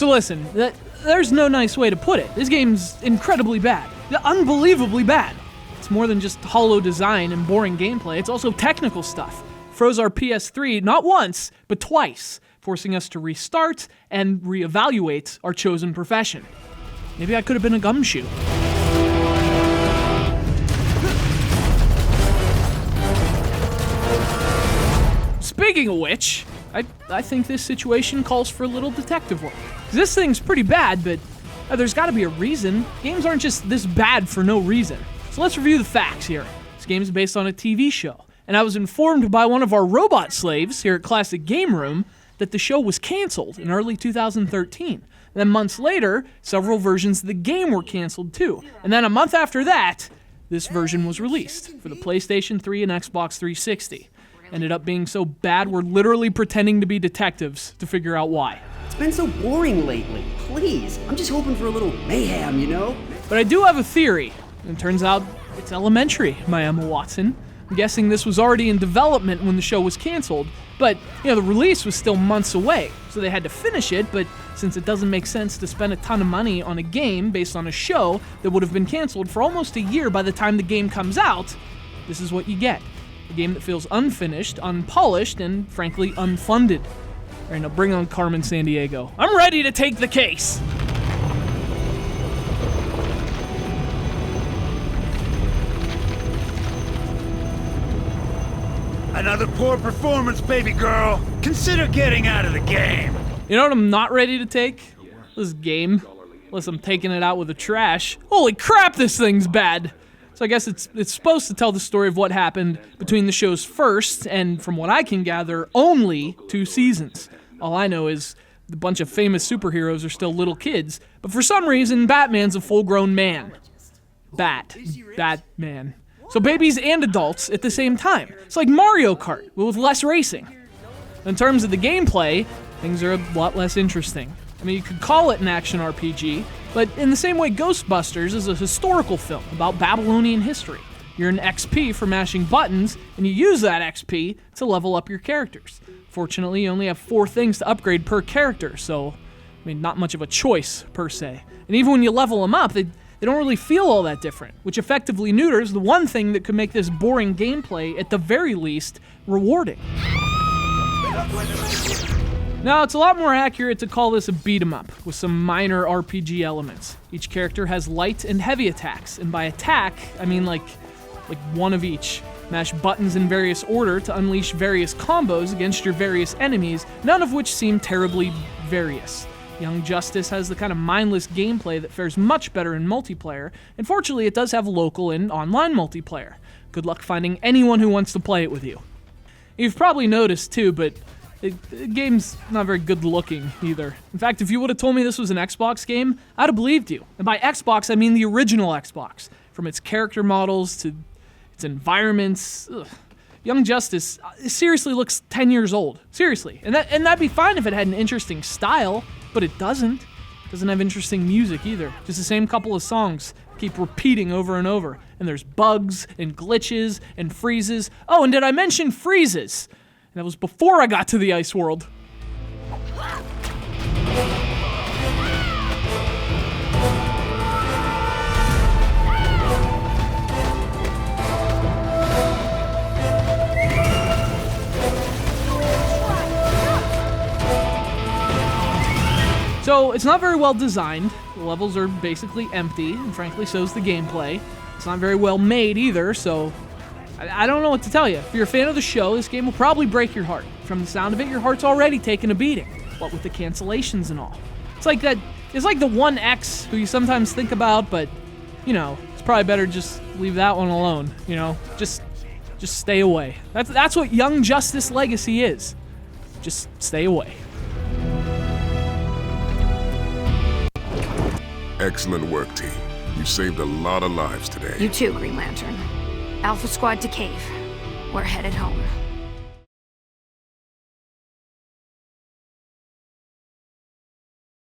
So listen, there's no nice way to put it. This game's incredibly bad. Unbelievably bad. It's more than just hollow design and boring gameplay, it's also technical stuff. Froze our PS3 not once, but twice, forcing us to restart and reevaluate our chosen profession. Maybe I could have been a gumshoe. Speaking of which, I think this situation calls for a little detective work. This thing's pretty bad, but there's gotta be a reason. Games aren't just this bad for no reason. So let's review the facts here. This game is based on a TV show, and I was informed by one of our robot slaves here at Classic Game Room that the show was canceled in early 2013. And then months later, several versions of the game were canceled too. And then a month after that, this version was released for the PlayStation 3 and Xbox 360. Ended up being so bad, we're literally pretending to be detectives to figure out why. It's been so boring lately. Please, I'm just hoping for a little mayhem, you know? But I do have a theory. And it turns out it's elementary, my Emma Watson. I'm guessing this was already in development when the show was canceled, but the release was still months away, so they had to finish it, but since it doesn't make sense to spend a ton of money on a game based on a show that would have been canceled for almost a year by the time the game comes out, this is what you get. A game that feels unfinished, unpolished, and frankly unfunded. All right, now bring on Carmen Sandiego. I'm ready to take the case! Another poor performance, baby girl. Consider getting out of the game. You know what I'm not ready to take? This game. Unless I'm taking it out with the trash. Holy crap, this thing's bad! So I guess it's supposed to tell the story of what happened between the show's first, and from what I can gather, only 2 seasons. All I know is the bunch of famous superheroes are still little kids, but for some reason, Batman's a full-grown man. Batman. So babies and adults at the same time. It's like Mario Kart, but with less racing. In terms of the gameplay, things are a lot less interesting. I mean, you could call it an action RPG, but in the same way Ghostbusters is a historical film about Babylonian history. You're an XP for mashing buttons, and you use that XP to level up your characters. Fortunately, you only have 4 things to upgrade per character, so, not much of a choice, per se. And even when you level them up, they don't really feel all that different, which effectively neuters the one thing that could make this boring gameplay, at the very least, rewarding. Now, it's a lot more accurate to call this a beat-em-up, with some minor RPG elements. Each character has light and heavy attacks, and by attack, I mean like one of each. Mash buttons in various order to unleash various combos against your various enemies, none of which seem terribly various. Young Justice has the kind of mindless gameplay that fares much better in multiplayer, and fortunately it does have local and online multiplayer. Good luck finding anyone who wants to play it with you. You've probably noticed too, but the game's not very good looking either. In fact, if you would have told me this was an Xbox game, I'd have believed you. And by Xbox, I mean the original Xbox. From its character models to its environments. Ugh. Young Justice seriously looks 10 years old. Seriously. And that'd be fine if it had an interesting style, but it doesn't. It doesn't have interesting music either. Just the same couple of songs keep repeating over and over. And there's bugs and glitches and freezes. Oh, and did I mention freezes? That was before I got to the ice world. So, it's not very well designed. The levels are basically empty, and frankly, so's the gameplay. It's not very well made either, so I don't know what to tell you. If you're a fan of the show, this game will probably break your heart. From the sound of it, your heart's already taken a beating. What with the cancellations and all. It's like the one ex who you sometimes think about, but, it's probably better just leave that one alone, Just stay away. That's what Young Justice Legacy is. Just stay away. Excellent work, team. You saved a lot of lives today. You too, Green Lantern. Alpha Squad to cave. We're headed home.